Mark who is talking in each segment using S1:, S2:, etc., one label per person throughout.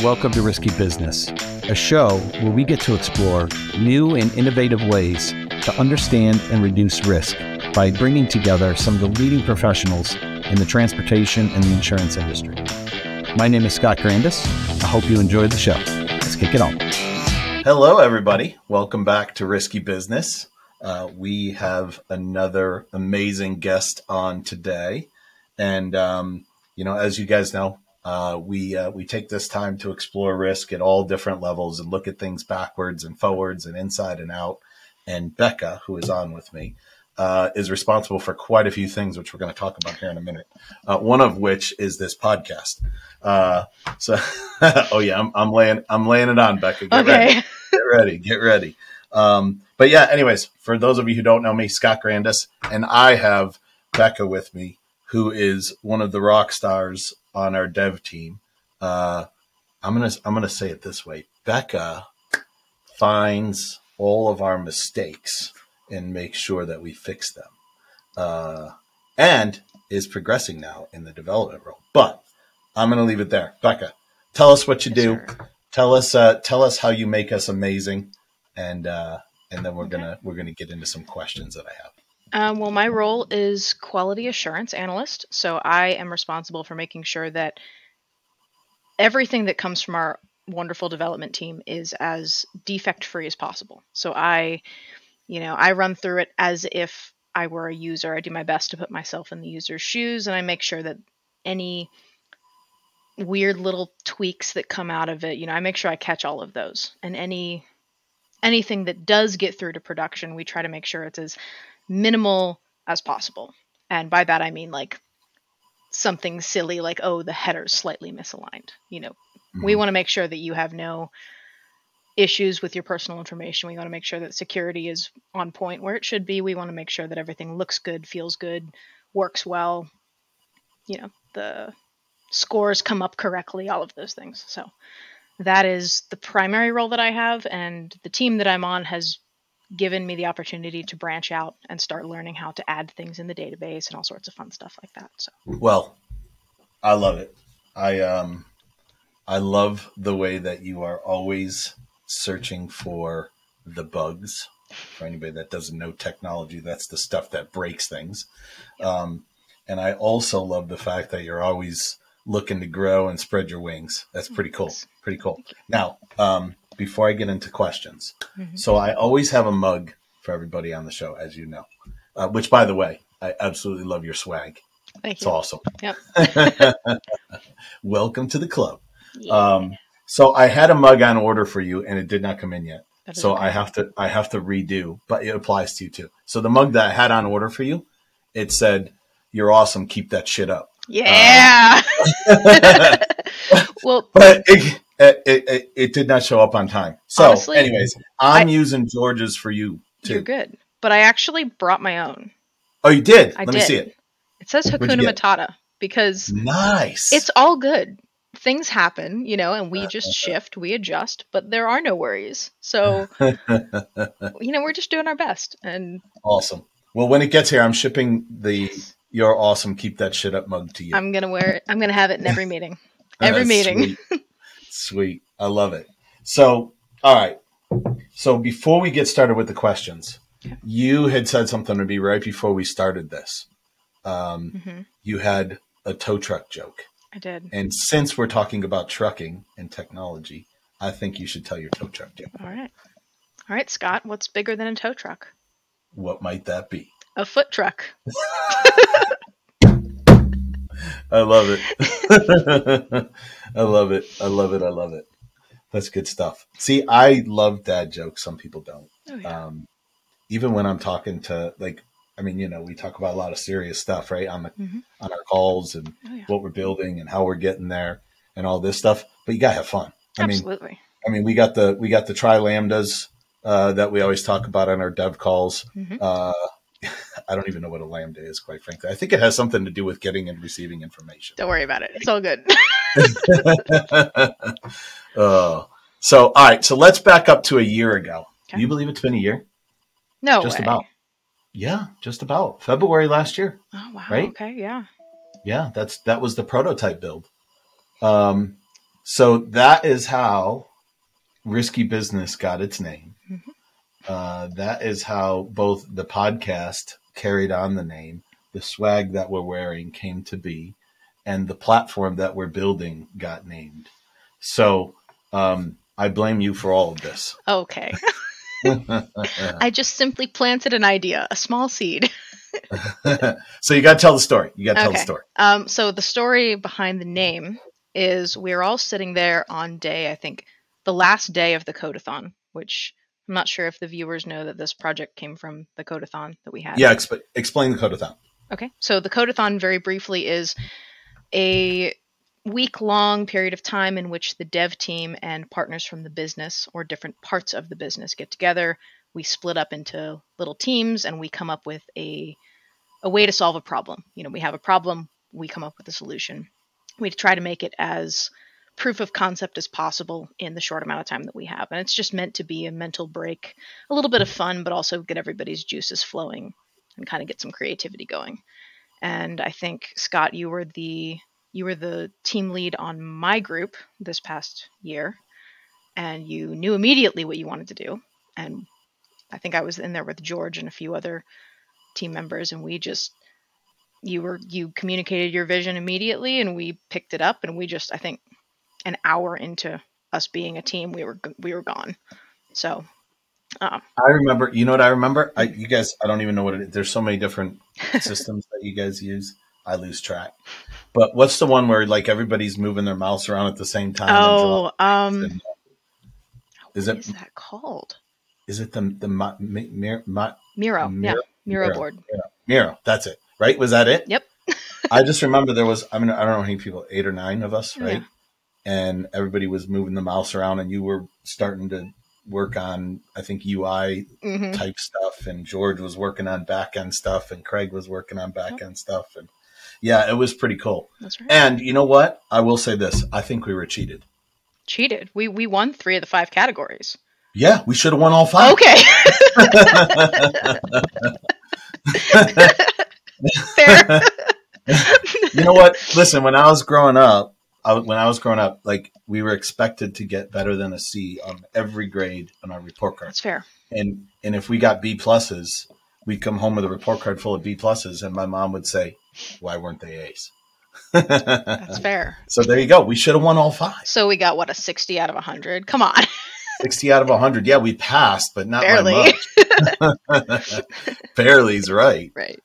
S1: welcome to Risky Business, a show where we get to explore new and innovative ways to understand and reduce risk by bringing together some of the leading professionals in the transportation and the insurance industry. My name is Scott Grandys. I hope you enjoyed the show. Let's kick it on. Hello, everybody. Welcome back to Risky Business. We have another amazing guest on today. And, as you guys know, we take this time to explore risk at all different levels and look at things backwards and forwards and inside and out. And Bekah, who is on with me, is responsible for quite a few things, which we're going to talk about here in a minute. One of which is this podcast. Oh yeah, I'm laying it on, Bekah. Get ready. But yeah, anyways, for those of you who don't know me, Scott Grandys, and I have Bekah with me, who is one of the rock stars on our dev team. I'm gonna say it this way: Bekah finds all of our mistakes and makes sure that we fix them, and is progressing now in the development role. But I'm gonna leave it there. Bekah, tell us what you do. Sir. Tell us how you make us amazing, and then we're gonna get into some questions that I have.
S2: Well, my role is quality assurance analyst. So I am responsible for making sure that everything that comes from our wonderful development team is as defect-free as possible. So I run through it as if I were a user. I do my best to put myself in the user's shoes, and I make sure that any weird little tweaks that come out of it, I make sure I catch all of those. And anything that does get through to production, we try to make sure it's as minimal as possible. And by that I mean like something silly like, oh, the header's slightly misaligned. We want to make sure that you have no issues with your personal information. We want to make sure that security is on point where it should be. We want to make sure that everything looks good, feels good, works well. The scores come up correctly, all of those things. So that is the primary role that I have, and the team that I'm on has given me the opportunity to branch out and start learning how to add things in the database and all sorts of fun stuff like that. So,
S1: well, I love it. I love the way that you are always searching for the bugs. For anybody that doesn't know technology, that's the stuff that breaks things. And I also love the fact that you're always looking to grow and spread your wings. That's pretty cool. Pretty cool. Now, before I get into questions, so I always have a mug for everybody on the show, as you know, which, by the way, I absolutely love your swag.
S2: Thank
S1: It's
S2: you.
S1: awesome.
S2: Yep.
S1: Welcome to the club.
S2: Yeah.
S1: So I had a mug on order for you, and it did not come in yet. So
S2: okay.
S1: I have to redo, but it applies to you too. So the mug that I had on order for you, it said, "You're awesome. Keep that shit up."
S2: Yeah. Well,
S1: but it did not show up on time. So
S2: honestly,
S1: anyways, I'm using George's for you too.
S2: You're good. But I actually brought my own.
S1: Oh, you did?
S2: Let
S1: me see it.
S2: It says Hakuna Matata because
S1: nice.
S2: It's all good. Things happen, and we just shift, we adjust, but there are no worries. So, we're just doing our best. And
S1: awesome. Well, when it gets here, I'm shipping the "You're awesome, keep that shit up" mug to you.
S2: I'm going to wear it. I'm going to have it in every meeting. Every meeting.
S1: Sweet. I love it. So, all right. So before we get started with the questions, you had said something to me right before we started this. You had a tow truck joke.
S2: I did.
S1: And since we're talking about trucking and technology, I think you should tell your tow truck joke.
S2: All right, Scott, what's bigger than a tow truck?
S1: What might that be?
S2: A foot truck.
S1: I love it. I love it. That's good stuff. See, I love dad jokes. Some people don't.
S2: Oh, yeah.
S1: Even when I'm talking to, we talk about a lot of serious stuff, right? On our calls and what we're building and how we're getting there and all this stuff. But you gotta have fun.
S2: Absolutely.
S1: We got the tri lambdas that we always talk about on our dev calls. I don't even know what a lambda is, quite frankly. I think it has something to do with getting and receiving information.
S2: Don't worry about it. It's all good.
S1: So, all right. So let's back up to a year ago.
S2: Okay.
S1: Do you believe it's been a year?
S2: No
S1: Just
S2: way.
S1: about. Yeah, just about. February last year.
S2: Oh, wow.
S1: Right?
S2: Okay, yeah.
S1: Yeah, that was the prototype build.
S3: So that is how Risky Business got its name. That is how both the podcast carried on the name, the swag that we're wearing came to be, and the platform that we're building got named. So I blame you for all of this.
S2: Okay. I just simply planted an idea, a small seed.
S3: So you got to tell the story. You got to tell the story.
S2: So the story behind the name is we were all sitting there on I think, the last day of the codeathon, which I'm not sure if the viewers know that this project came from the codeathon that we had.
S3: Yeah, explain the codeathon.
S2: Okay, so the codeathon very briefly is a week-long period of time in which the dev team and partners from the business or different parts of the business get together. We split up into little teams and we come up with a way to solve a problem. We have a problem, we come up with a solution. We try to make it as proof of concept as possible in the short amount of time that we have. And it's just meant to be a mental break, a little bit of fun, but also get everybody's juices flowing and kind of get some creativity going. And I think, Scott, you were the team lead on my group this past year, and you knew immediately what you wanted to do. And I think I was in there with George and a few other team members, and you communicated your vision immediately, and we picked it up, and I think an hour into us being a team, we were gone. So
S3: I remember, you know what I remember? You guys, I don't even know what it is. There's so many different systems that you guys use. I lose track. But what's the one where like everybody's moving their mouse around at the same time?
S2: What
S3: is
S2: that called?
S3: Is it the Miro?
S2: Yeah, Miro board.
S3: Miro, that's it. Right? Was that it?
S2: Yep.
S3: I just remember there was, I don't know how many people, 8 or 9 of us, right?
S2: Yeah.
S3: And everybody was moving the mouse around, and you were starting to work on, I think, UI type stuff, and George was working on back end stuff, and Craig was working on back end stuff. And yeah, it was pretty cool.
S2: That's right.
S3: And you know what? I will say this. I think we were cheated.
S2: Cheated? We won 3 of the 5 categories.
S3: Yeah, we should have won all 5.
S2: Okay. Fair.
S3: You know what? Listen, when I was growing up, like we were expected to get better than a C on every grade on our report card.
S2: That's fair.
S3: And if we got B pluses, we'd come home with a report card full of B pluses, and my mom would say, "Why weren't they A's?"
S2: That's fair.
S3: So there you go. We should have won all 5.
S2: So we got a 60 out of 100. Come on.
S3: 60 out of 100. Yeah, we passed, but not
S2: barely.
S3: By much. Barely's right.
S2: Right.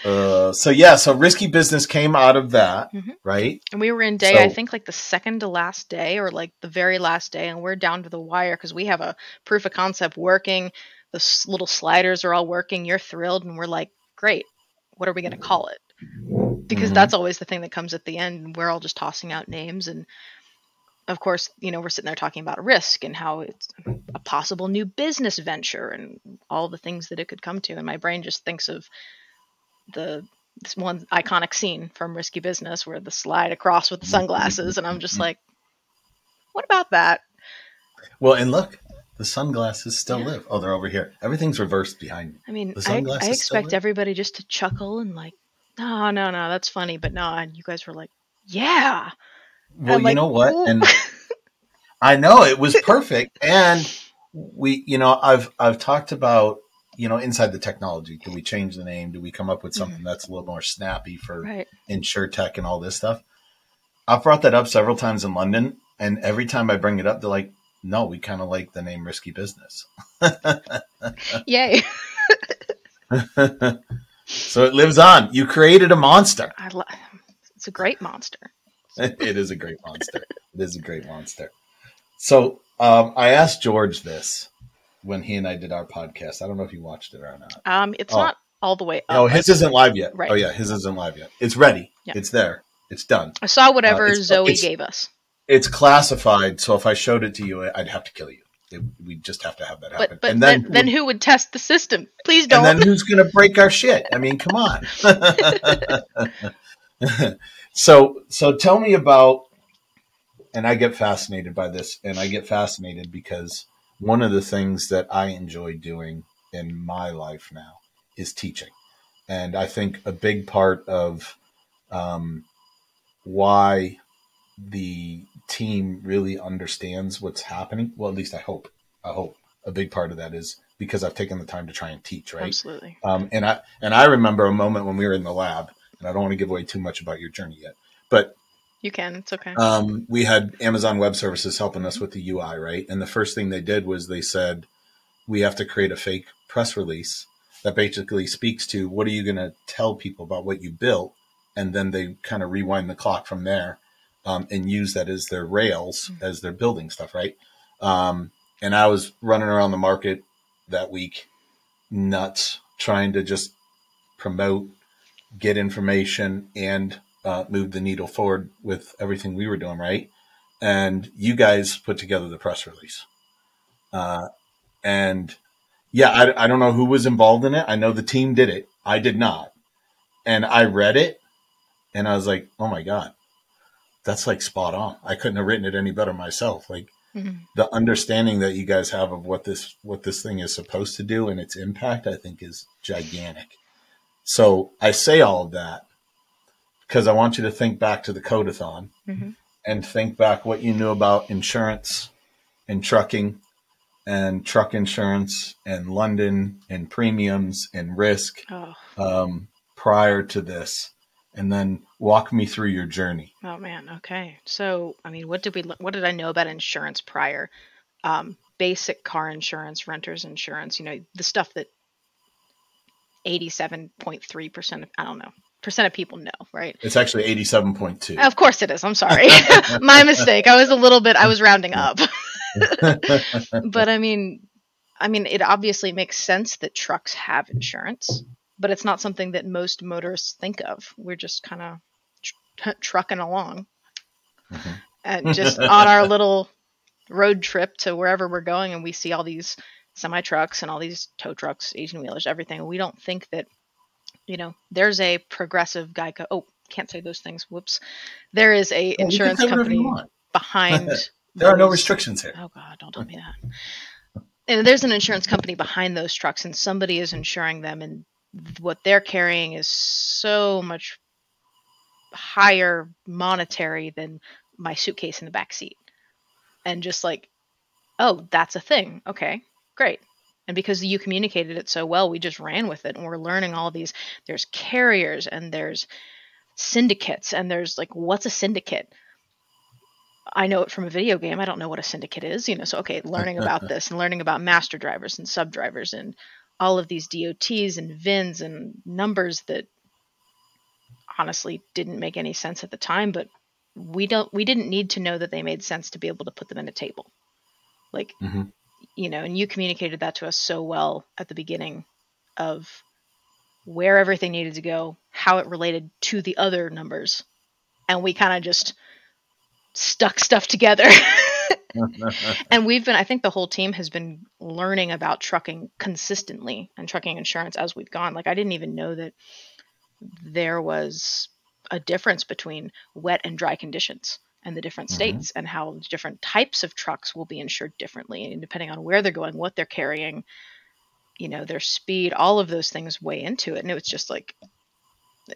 S3: So Risky Business came out of that, right?
S2: And we were in I think like the second to last day, or like the very last day, and we're down to the wire because we have a proof of concept working. The little sliders are all working. You're thrilled, and we're like, great. What are we going to call it? Because that's always the thing that comes at the end. And we're all just tossing out names, and of course, we're sitting there talking about risk and how it's a possible new business venture and all the things that it could come to. And my brain just thinks of this one iconic scene from Risky Business where the slide across with the sunglasses, and I'm just like, what about that?
S3: Well, and look, the sunglasses still live. Oh, they're over here. Everything's reversed behind me.
S2: I mean, I expect everybody just to chuckle and like, no, that's funny, but no, and you guys were like, yeah.
S3: Well, you know what? Ooh. And I know it was perfect. And we, I've talked about, inside the technology, do we change the name? Do we come up with something that's a little more snappy for InsurTech and all this stuff? I've brought that up several times in London, and every time I bring it up, they're like, no, we kind of like the name Risky Business.
S2: Yay.
S3: So it lives on. You created a monster.
S2: It's a great monster.
S3: It is a great monster. It is a great monster. So I asked George this when he and I did our podcast. I don't know if you watched it or not.
S2: It's not all the way up.
S3: No, his isn't live yet.
S2: Right.
S3: Oh, yeah, his isn't live yet. It's ready. Yeah. It's there. It's done.
S2: I saw whatever Zoe gave us.
S3: It's classified, so if I showed it to you, I'd have to kill you. We'd just have to have that happen.
S2: But then who would test the system? Please don't.
S3: And then who's going to break our shit? I mean, come on. So tell me about, and I get fascinated by this, and I get fascinated because one of the things that I enjoy doing in my life now is teaching. And I think a big part of why the team really understands what's happening. Well, at least I hope. A big part of that is because I've taken the time to try and teach, right?
S2: Absolutely.
S3: And I remember a moment when we were in the lab, and I don't want to give away too much about your journey yet, but
S2: You can. It's okay.
S3: we had Amazon Web Services helping us with the UI, right? And the first thing they did was they said, we have to create a fake press release that basically speaks to what are you going to tell people about what you built? And then they kind of rewind the clock from there and use that as their rails as they're building stuff, right? And I was running around the market that week, nuts, trying to just promote, get information, and move the needle forward with everything we were doing, right? And you guys put together the press release. And yeah, I don't know who was involved in it. I know the team did it. I did not. And I read it and I was like, oh my God, that's like spot on. I couldn't have written it any better myself. Like the understanding that you guys have of what this thing is supposed to do and its impact, I think is gigantic. So I say all of that because I want you to think back to the codeathon and think back what you knew about insurance and trucking and truck insurance and London and premiums and risk prior to this, and then walk me through your journey.
S2: Oh man. Okay. So, I mean, what did I know about insurance prior? Basic car insurance, renter's insurance, the stuff that 87.3% of, I don't know, percent of people know, right?
S3: It's actually 87.2.
S2: Of course it is. I'm sorry. My mistake. I was rounding up. But I mean, it obviously makes sense that trucks have insurance, but it's not something that most motorists think of. We're just kind of trucking along and just on our little road trip to wherever we're going, and we see all these semi trucks and all these tow trucks, 18-wheelers, everything. We don't think that, there's a Progressive Geico. Oh, can't say those things. Whoops. There is a insurance company behind.
S3: There are no restrictions here.
S2: Oh God, don't tell me that. And there's an insurance company behind those trucks, and somebody is insuring them, and what they're carrying is so much higher monetary than my suitcase in the back seat. And just like, oh, that's a thing. Okay, great. And because you communicated it so well, we just ran with it, and we're learning all these. There's carriers and there's syndicates, and there's like, what's a syndicate? I know it from a video game. I don't know what a syndicate is, so, okay, learning about this and learning about master drivers and sub drivers and all of these DOTs and VINs and numbers that honestly didn't make any sense at the time, but we didn't need to know that they made sense to be able to put them in a table. Like, and you communicated that to us so well at the beginning of where everything needed to go, how it related to the other numbers. And we kind of just stuck stuff together. And I think the whole team has been learning about trucking consistently and trucking insurance as we've gone. Like, I didn't even know that there was a difference between wet and dry conditions and the different states and how different types of trucks will be insured differently. And depending on where they're going, what they're carrying, their speed, all of those things weigh into it. And it was just like,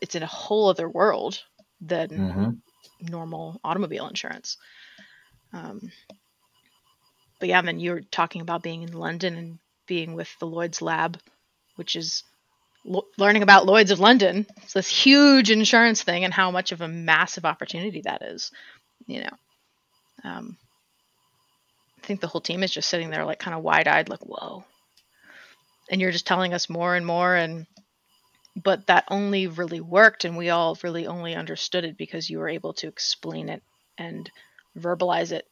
S2: it's in a whole other world than normal automobile insurance. But yeah, then you were talking about being in London and being with the Lloyd's Lab, which is learning about Lloyd's of London. It's this huge insurance thing and how much of a massive opportunity that is. I think the whole team is just sitting there like kind of wide-eyed, like, whoa. And you're just telling us more and more, but that only really worked, and we all really only understood it because you were able to explain it and verbalize it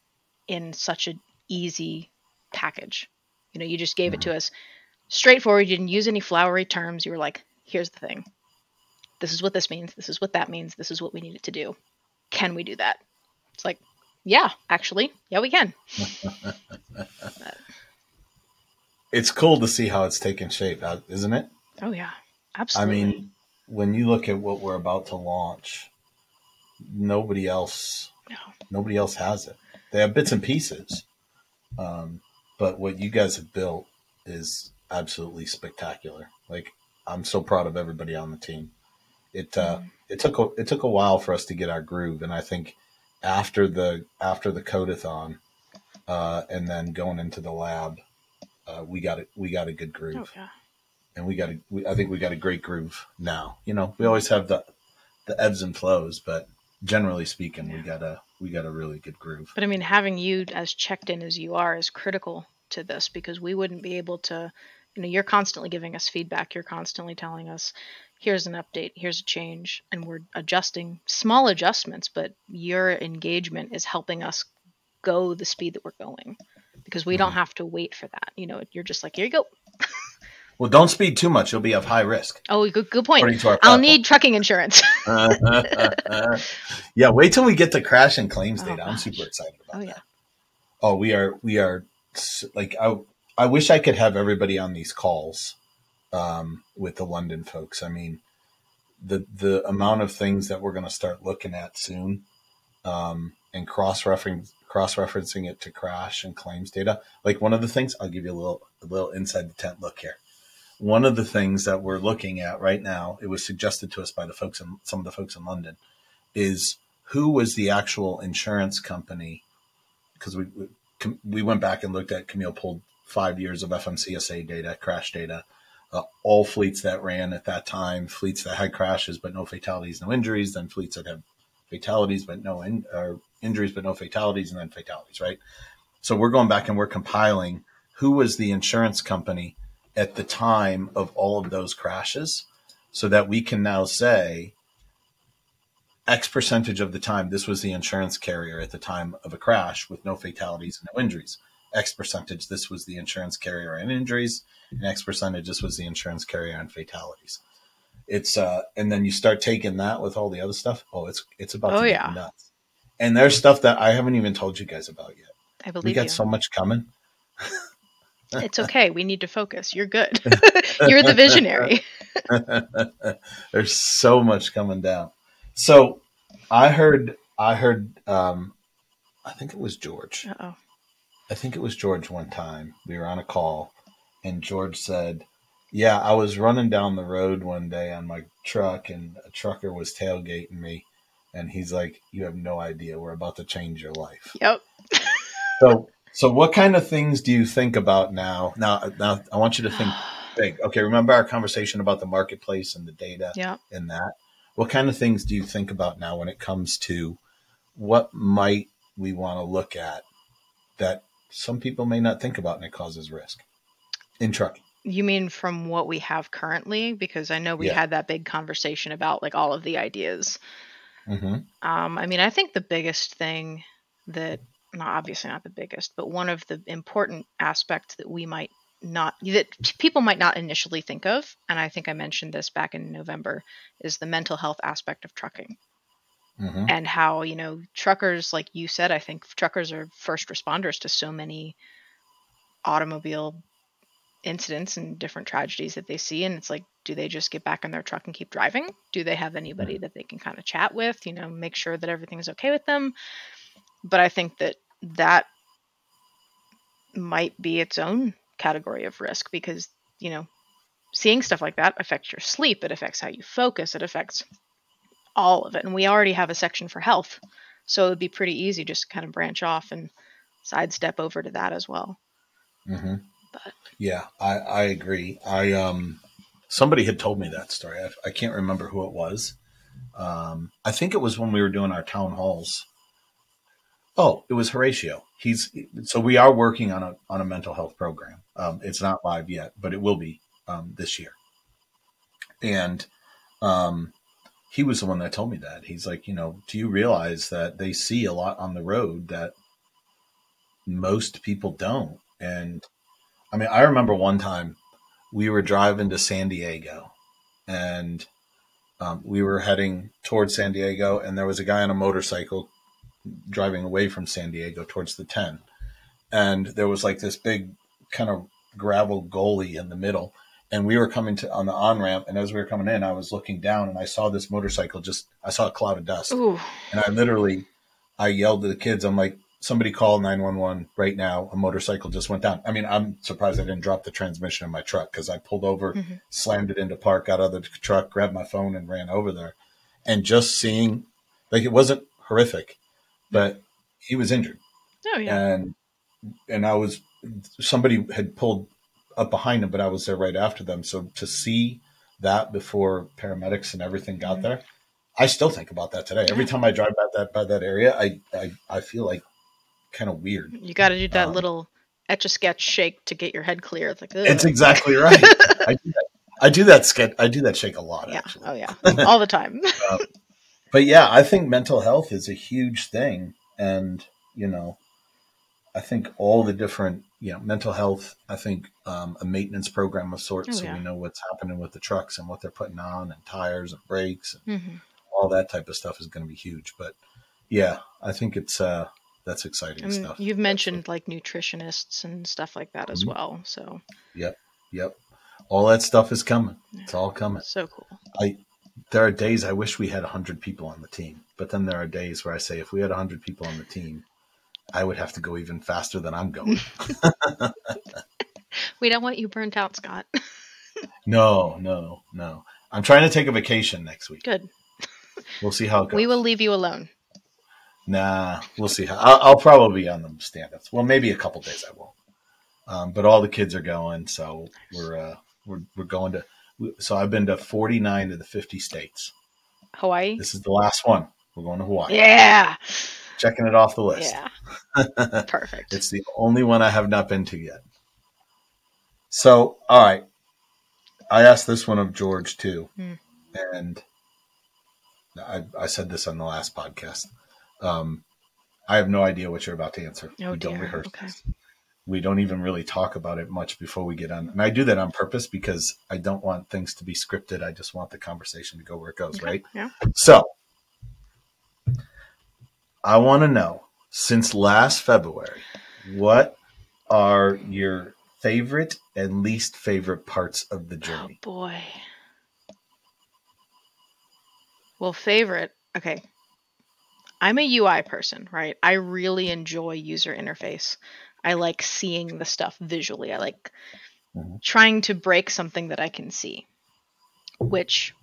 S2: in such an easy package. You just gave it to us straightforward. You didn't use any flowery terms. You were like, here's the thing. This is what this means. This is what that means. This is what we need it to do. Can we do that? It's like, yeah, actually, yeah, we can.
S3: It's cool to see how it's taken shape, isn't it?
S2: Oh, yeah, absolutely.
S3: I mean, when you look at what we're about to launch, nobody else has it. They have bits and pieces, but what you guys have built is absolutely spectacular. Like, I'm so proud of everybody on the team. It took a while for us to get our groove, and I think after the codeathon, and then going into the lab, we got a good groove.
S2: Oh, yeah.
S3: And I think we got a great groove now. You know, we always have the ebbs and flows, but generally speaking,
S2: Yeah.
S3: we got a really good groove.
S2: But I mean, having you as checked in as you are is critical to this, because we wouldn't be able to, you're constantly giving us feedback. You're constantly telling us, here's an update, here's a change, and we're adjusting small adjustments, but your engagement is helping us go the speed that we're going, because we don't have to wait for that. You're just like, here you go.
S3: Well, don't speed too much. You'll be of high risk.
S2: Oh, good point. I'll need trucking insurance.
S3: Yeah, wait till we get to crash and claims data. I'm
S2: gosh.
S3: super excited about that.
S2: Yeah.
S3: Oh, we are like, I wish I could have everybody on these calls with the London folks. I mean, the amount of things that we're going to start looking at soon, and cross-referencing it to crash and claims data. Like, one of the things, I'll give you a little inside the tent look here. One of the things that we're looking at right now, it was suggested to us by some of the folks in London, is who was the actual insurance company. Because we went back and looked at, Camille pulled 5 years of FMCSA data, crash data, all fleets that ran at that time, fleets that had crashes but no fatalities, no injuries, then fleets that had fatalities but no injuries but no fatalities, and then fatalities, right? So we're going back and we're compiling who was the insurance company at the time of all of those crashes, so that we can now say X percentage of the time, this was the insurance carrier at the time of a crash with no fatalities and no injuries. X percentage, this was the insurance carrier and injuries, and X percentage, this was the insurance carrier and fatalities. It's and then you start taking that with all the other stuff. Oh, it's about to get nuts. And there's stuff that I haven't even told you guys about yet.
S2: I believe
S3: we got
S2: you.
S3: so much coming.
S2: It's okay. We need to focus. You're good. You're the visionary.
S3: There's so much coming down. So I heard, I think it was George.
S2: Uh-oh.
S3: I think it was George one time. We were on a call and George said, yeah, I was running down the road one day on my truck and a trucker was tailgating me. And he's like, you have no idea. We're about to change your life.
S2: Yep.
S3: So what kind of things do you think about now? Now I want you to think big. Okay, remember our conversation about the marketplace and the data and that? What kind of things do you think about now when it comes to what might we want to look at that some people may not think about and it causes risk in trucking?
S2: You mean from what we have currently? Because I know we had that big conversation about like all of the ideas.
S3: Mm-hmm.
S2: I mean, I think the biggest thing that, obviously not the biggest, but one of the important aspects that that people might not initially think of, and I think I mentioned this back in November, is the mental health aspect of trucking. Mm-hmm. And how, truckers, like you said, I think truckers are first responders to so many automobile incidents and different tragedies that they see. And it's like, do they just get back in their truck and keep driving? Do they have anybody that they can kind of chat with, make sure that everything's okay with them? But I think that might be its own category of risk, because, seeing stuff like that affects your sleep. It affects how you focus. It affects all of it. And we already have a section for health. So it would be pretty easy just to kind of branch off and sidestep over to that as well.
S3: Mm-hmm. But yeah, I agree. Somebody had told me that story. I can't remember who it was. I think it was when we were doing our town halls. Oh, it was Horatio. So we are working on a mental health program. It's not live yet, but it will be this year. And he was the one that told me that. He's like, do you realize that they see a lot on the road that most people don't? And I mean, I remember one time we were driving to San Diego, and we were heading towards San Diego, and there was a guy on a motorcycle driving away from San Diego towards the 10. And there was like this big kind of gravel gully in the middle. And we were coming on the on-ramp. And as we were coming in, I was looking down and I saw this motorcycle I saw a cloud of dust. Ooh. And I yelled to the kids. I'm like, somebody call 911 right now. A motorcycle just went down. I mean, I'm surprised I didn't drop the transmission in my truck, because I pulled over, slammed it into park, got out of the truck, grabbed my phone and ran over there. And just seeing, like, it wasn't horrific, but he was injured.
S2: Oh yeah.
S3: And somebody had pulled up behind him, but I was there right after them. So to see that before paramedics and everything got there, I still think about that today. Every time I drive by that area, I feel like kind of weird.
S2: You got to do that little Etch-a-Sketch shake to get your head clear. It's like, ugh.
S3: It's exactly right. I do that shake a lot, actually.
S2: Oh yeah, all the time.
S3: But yeah, I think mental health is a huge thing, and I think all the different mental health. I think a maintenance program of sorts, so we know what's happening with the trucks and what they're putting on, and tires and brakes, and all that type of stuff is going to be huge. But yeah, I think it's that's exciting stuff.
S2: You've mentioned like nutritionists and stuff like that as well. So
S3: yep. All that stuff is coming. It's all coming.
S2: So cool.
S3: There are days I wish we had 100 people on the team, but then there are days where I say, if we had 100 people on the team, I would have to go even faster than I'm going.
S2: We don't want you burnt out, Scott.
S3: No. I'm trying to take a vacation next week.
S2: Good.
S3: We'll see how it goes.
S2: We will leave you alone.
S3: Nah, we'll see how. I'll probably be on the stand-ups. Well, maybe a couple days I won't. But all the kids are going, so we're going to. So I've been to 49 of the 50 states.
S2: Hawaii?
S3: This is the last one. We're going to Hawaii.
S2: Yeah.
S3: Checking it off the list.
S2: Yeah. Perfect.
S3: It's the only one I have not been to yet. So, all right. I asked this one of George too. And I said this on the last podcast. I have no idea what you're about to answer.
S2: Oh,
S3: we don't
S2: dear.
S3: rehearse
S2: Okay.
S3: this. We don't even really talk about it much before we get on. And I do that on purpose because I don't want things to be scripted. I just want the conversation to go where it goes,
S2: Okay.
S3: right?
S2: Yeah.
S3: So I want to know, since last February, what are your favorite and least favorite parts of the journey?
S2: Oh, boy. Well, favorite. Okay. I'm a UI person, right? I really enjoy user interface. I like seeing the stuff visually. I like trying to break something that I can see, which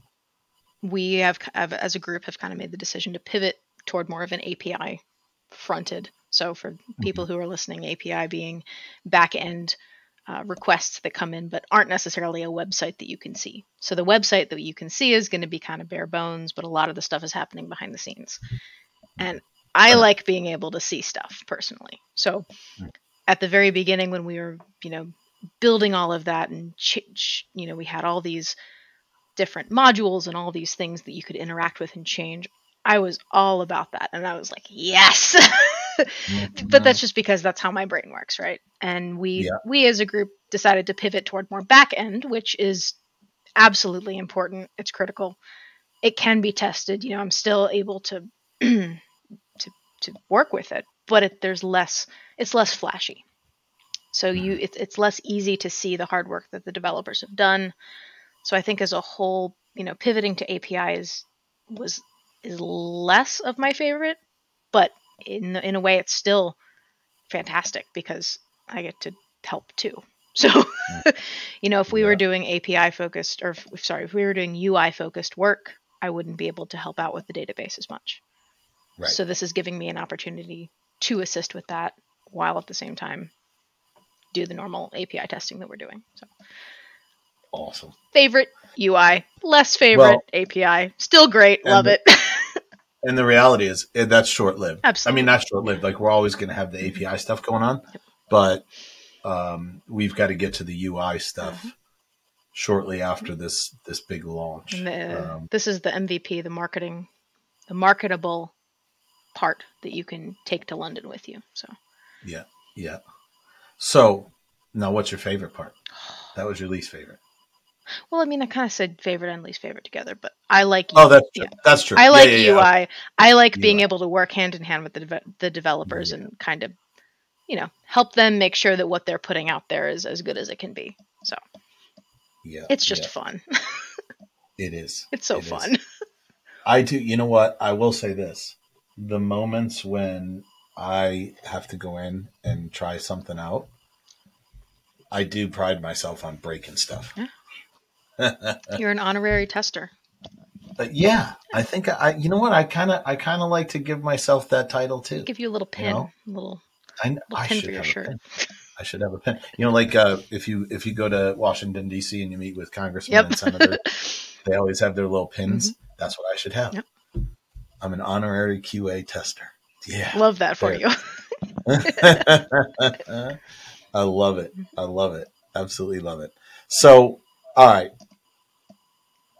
S2: we have as a group have kind of made the decision to pivot toward more of an API fronted. So for people who are listening, API being back end requests that come in, but aren't necessarily a website that you can see. So the website that you can see is going to be kind of bare bones, but a lot of the stuff is happening behind the scenes. And I like being able to see stuff personally. So at the very beginning, when we were, building all of that and, we had all these different modules and all these things that you could interact with and change. I was all about that. And I was like, yes, but that's just because that's how my brain works. Right. And we as a group decided to pivot toward more back end, which is absolutely important. It's critical. It can be tested. I'm still able to, to work with it, but it's less flashy. So it's less easy to see the hard work that the developers have done. So I think as a whole, pivoting to API is less of my favorite, but in a way it's still fantastic because I get to help too. So, if we were doing API focused, or if we were doing UI focused work, I wouldn't be able to help out with the database as much. Right. So this is giving me an opportunity to assist with that while at the same time do the normal API testing that we're doing. So
S3: awesome.
S2: Favorite UI, less favorite API. Still great. Love it.
S3: And the reality is that's short-lived.
S2: Absolutely.
S3: I mean, not short-lived. Like we're always going to have the API stuff going on, but we've got to get to the UI stuff shortly after this big launch.
S2: And this is the MVP, the marketable part that you can take to London with you. So
S3: yeah. So now, what's your favorite part? That was your least favorite.
S2: Well, I mean, I kind of said favorite and least favorite together, but I like.
S3: Oh, that's true. That's true.
S2: I like UI. I like being able to work hand in hand with the developers and kind of, help them make sure that what they're putting out there is as good as it can be. So it's just fun.
S3: It is.
S2: It's so fun.
S3: I do. You know what? I will say this. The moments when I have to go in and try something out, I do pride myself on breaking stuff.
S2: Yeah. You're an honorary tester.
S3: Yeah, I think you know what? I kind of like to give myself that title too.
S2: Give you a little pin,
S3: you know?
S2: a little
S3: I
S2: pin
S3: should
S2: for your
S3: have
S2: shirt.
S3: a pin. I should have a pin. You know, like if you go to Washington D.C. and you meet with congressmen and senators, they always have their little pins. Mm-hmm. That's what I should have.
S2: Yep.
S3: I'm an honorary QA tester. Yeah,
S2: love that for you.
S3: I love it. I love it. Absolutely love it. So, all right.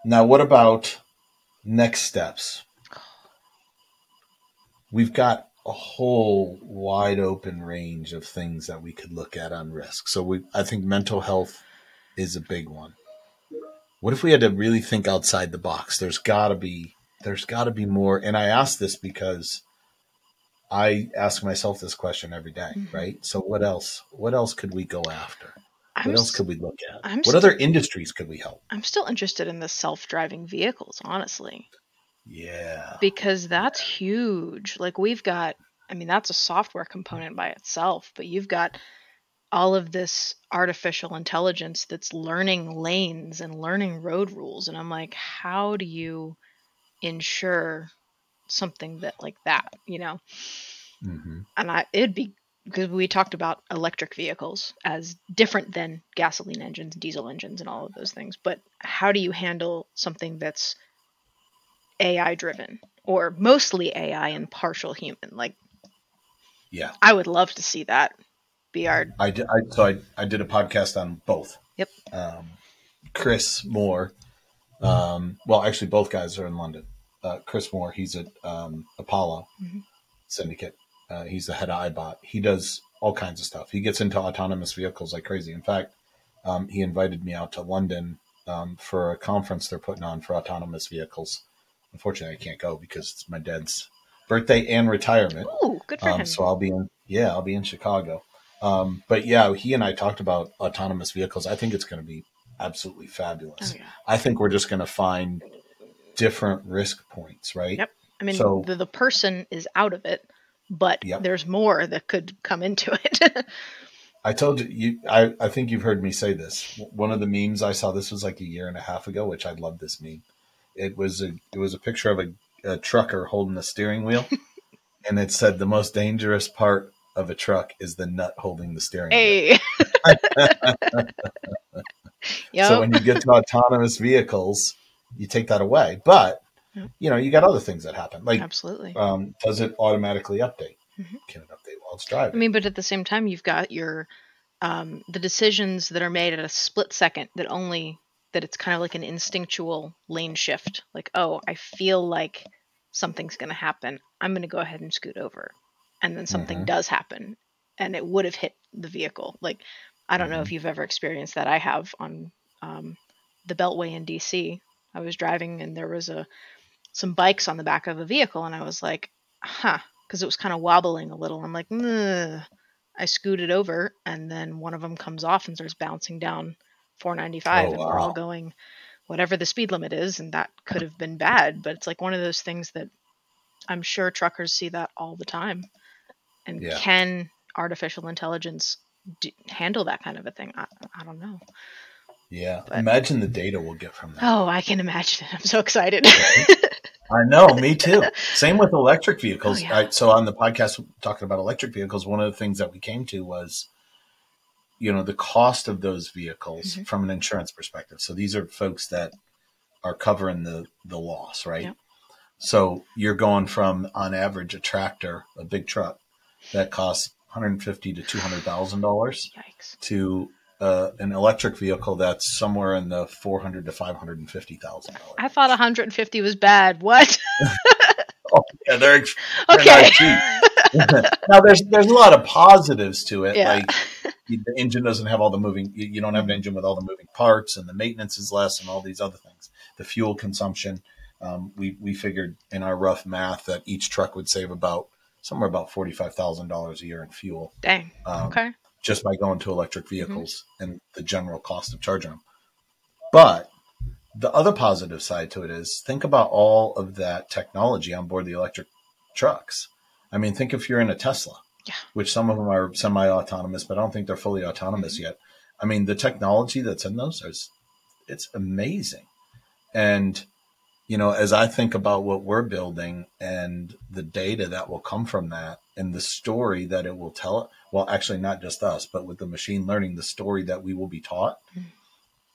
S3: Now, what about next steps? We've got a whole wide open range of things that we could look at on risk. So I think mental health is a big one. What if we had to really think outside the box? There's got to be more. And I ask this because I ask myself this question every day, right? So what else could we go after? What else could we look at? What other industries could we help?
S2: I'm still interested in the self-driving vehicles, honestly.
S3: Yeah.
S2: Because that's huge. Like we've got, I mean, that's a software component by itself, but you've got all of this artificial intelligence that's learning lanes and learning road rules. And I'm like, how do you ensure something that like that, you know?
S3: Mm-hmm.
S2: And it'd be, because we talked about electric vehicles as different than gasoline engines, diesel engines, and all of those things. But how do you handle something that's AI driven or mostly AI and partial human? Like,
S3: yeah,
S2: I would love to see that be our.
S3: I did a podcast on both.
S2: Yep.
S3: Chris Moore. Well, actually, both guys are in London. Chris Moore, he's at Apollo Syndicate. He's the head of iBot. He does all kinds of stuff. He gets into autonomous vehicles like crazy. In fact, he invited me out to London for a conference they're putting on for autonomous vehicles. Unfortunately, I can't go because it's my dad's birthday and retirement.
S2: Ooh, good for him.
S3: So I'll be in Chicago. But yeah, he and I talked about autonomous vehicles. I think it's going to be absolutely fabulous.
S2: Oh, yeah.
S3: I think we're just going to find different risk points, right?
S2: Yep. I mean, so, the person is out of it, but there's more that could come into it.
S3: I told you, I think you've heard me say this. One of the memes I saw, this was like a year and a half ago, which I love this meme. It was a picture of a trucker holding the steering wheel, and it said the most dangerous part of a truck is the nut holding the steering wheel.
S2: Yep.
S3: So when you get to autonomous vehicles, you take that away. But, you know, you got other things that happen. Like,
S2: absolutely.
S3: Does it automatically update? Can it update while it's driving?
S2: I mean, but at the same time, you've got your the decisions that are made at a split second that it's kind of like an instinctual lane shift. Like, oh, I feel like something's going to happen. I'm going to go ahead and scoot over. And then something does happen, and it would have hit the vehicle. Like, I don't know if you've ever experienced that. I have on the Beltway in DC. I was driving, and there was some bikes on the back of a vehicle, and I was like, because it was kind of wobbling a little. I'm like, I scooted over, and then one of them comes off and starts bouncing down 495, and we're all going whatever the speed limit is, and that could have been bad. But it's like one of those things that I'm sure truckers see that all the time. And can artificial intelligence handle that kind of a thing? I don't know.
S3: Yeah. But imagine the data we'll get from that.
S2: Oh, I can imagine it. I'm so excited.
S3: I know. Me too. Same with electric vehicles.
S2: Oh, yeah.
S3: So on the podcast talking about electric vehicles, one of the things that we came to was, you know, the cost of those vehicles from an insurance perspective. So these are folks that are covering the loss, right? Yep. So you're going from, on average, a tractor, a big truck, that costs $150,000 to $200,000 to an electric vehicle that's somewhere in the $400,000 to $550,000.
S2: I thought 150 was bad. What?
S3: Oh, yeah, they're not cheap. Now there's a lot of positives to it.
S2: Yeah.
S3: Like the engine doesn't have all the moving. You don't have an engine with all the moving parts, and the maintenance is less, and all these other things. The fuel consumption. We figured in our rough math that each truck would save somewhere about $45,000 a year in fuel.
S2: Dang. Okay.
S3: Just by going to electric vehicles and the general cost of charging them. But the other positive side to it is think about all of that technology on board the electric trucks. I mean, think if you're in a Tesla, which some of them are semi-autonomous, but I don't think they're fully autonomous yet. I mean, the technology that's in those it's amazing. And as I think about what we're building and the data that will come from that and the story that it will tell, well, actually not just us, but with the machine learning, the story that we will be taught,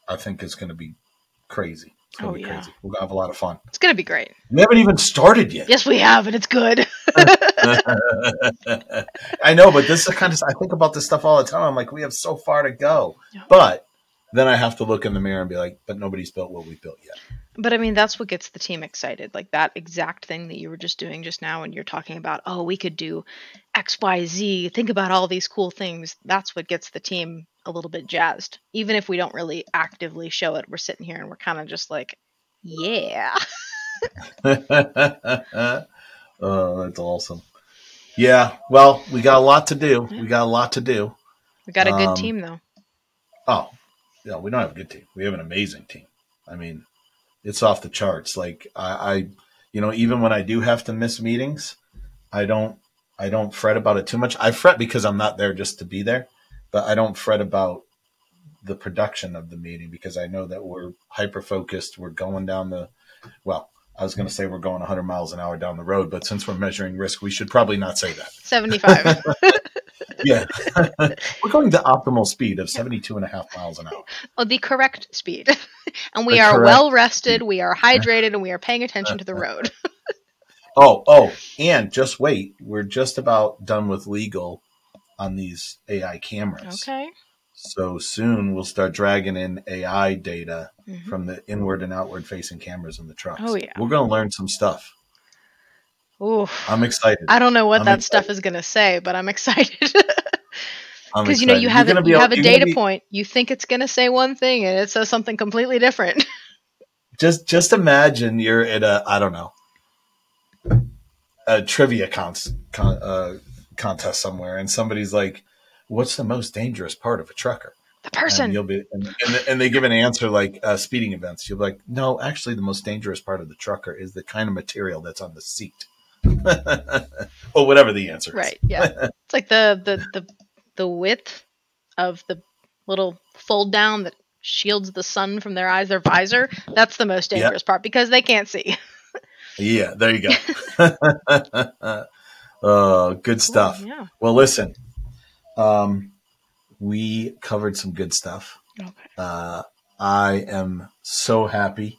S3: I think is going to be crazy. It's going to be crazy. We're going to have a lot of fun.
S2: It's going to be great.
S3: We haven't even started yet.
S2: Yes, we have, and it's good.
S3: I know, but this is kind of, I think about this stuff all the time. I'm like, we have so far to go.
S2: Yeah.
S3: But then I have to look in the mirror and be like, but nobody's built what we've built yet.
S2: But I mean, that's what gets the team excited. Like that exact thing that you were just doing just now, and you're talking about, oh, we could do X, Y, Z. Think about all these cool things. That's what gets the team a little bit jazzed. Even if we don't really actively show it, we're sitting here and we're kind of just like, yeah.
S3: Oh, that's awesome. Yeah. Well, we got a lot to do. Yeah. We got a lot to do.
S2: We got a good team, though.
S3: Oh, yeah. We don't have a good team. We have an amazing team. I mean, it's off the charts. Like I even when I do have to miss meetings, I don't fret about it too much. I fret because I'm not there just to be there, but I don't fret about the production of the meeting because I know that we're hyper-focused. We're going down I was going to say we're going 100 miles an hour down the road, but since we're measuring risk, we should probably not say that.
S2: 75.
S3: Yeah. We're going the optimal speed of 72.5 miles an hour.
S2: Oh, the correct speed. And we are well rested, we are hydrated, and we are paying attention to the road.
S3: And just wait. We're just about done with legal on these AI cameras.
S2: Okay.
S3: So soon we'll start dragging in AI data from the inward and outward facing cameras in the trucks.
S2: Oh, yeah.
S3: We're going to learn some stuff.
S2: Ooh.
S3: I'm excited.
S2: I don't know what that stuff is going to say, but I'm excited. Because, you have a data point. You think it's going to say one thing, and it says something completely different.
S3: Just imagine you're at a trivia contest somewhere, and somebody's like, what's the most dangerous part of a trucker?
S2: The person.
S3: And they give an answer like speeding events. You'll be like, no, actually the most dangerous part of the trucker is the kind of material that's on the seat. Or whatever the answer is.
S2: Right, yeah. It's like the width of the little fold down that shields the sun from their eyes, their visor. That's the most dangerous part because they can't see.
S3: Yeah, there you go. Oh, good stuff.
S2: Cool, yeah.
S3: Well, listen, we covered some good stuff.
S2: Okay.
S3: I am so happy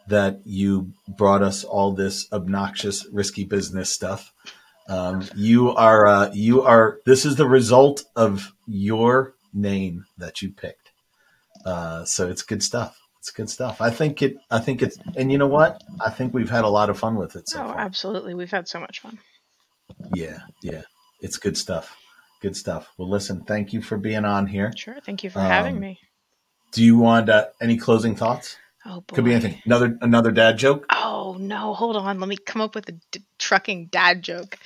S3: that you brought us all this obnoxious, risky business stuff. You are, this is the result of your name that you picked. So it's good stuff. It's good stuff. I think it's, and you know what? I think we've had a lot of fun with it so far.
S2: Absolutely. We've had so much fun.
S3: Yeah. It's good stuff. Good stuff. Well, listen, thank you for being on here.
S2: Sure. Thank you for having me.
S3: Do you want any closing thoughts?
S2: Oh, boy.
S3: Could be anything. Another dad joke?
S2: Oh, no. Hold on. Let me come up with a trucking dad joke.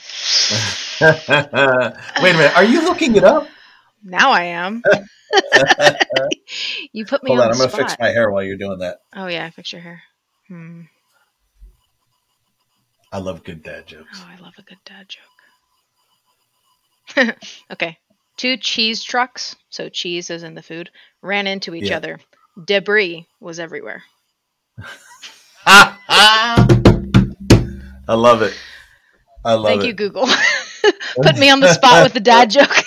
S3: Wait a minute. Are you looking it up?
S2: Now I am. You put me
S3: Hold on.
S2: the
S3: I'm going to
S2: spot.
S3: fix my hair while you're doing that.
S2: Oh, yeah. Fix your hair.
S3: I love good dad jokes.
S2: Oh, I love a good dad joke. Okay. 2 cheese trucks, so cheese is in the food, ran into each other. Debris was everywhere.
S3: I love it.
S2: Thank you, Google. Put me on the spot with the dad joke.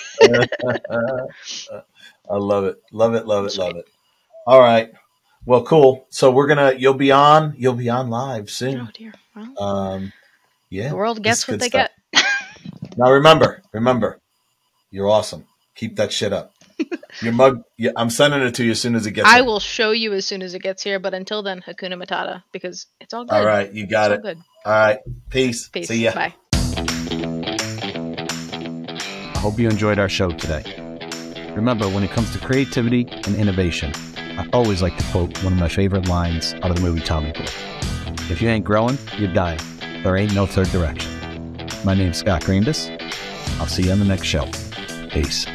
S3: I love it. Love it. All right. Well, cool. So you'll be on live soon.
S2: Oh dear. Well,
S3: yeah.
S2: The world gets what they get.
S3: Now remember, you're awesome. Keep that shit up. Your mug, I'm sending it to you as soon as it gets here.
S2: I will show you as soon as it gets here, but until then, Hakuna Matata, because it's all good.
S3: All right, you got it.
S2: Good.
S3: All right. Peace. See ya.
S2: Bye.
S1: I hope you enjoyed our show today. Remember, when it comes to creativity and innovation, I always like to quote one of my favorite lines out of the movie Tommy Boy. If you ain't growing, you're dying. There ain't no third direction. My name's Scott Grandys. I'll see you on the next show. Peace.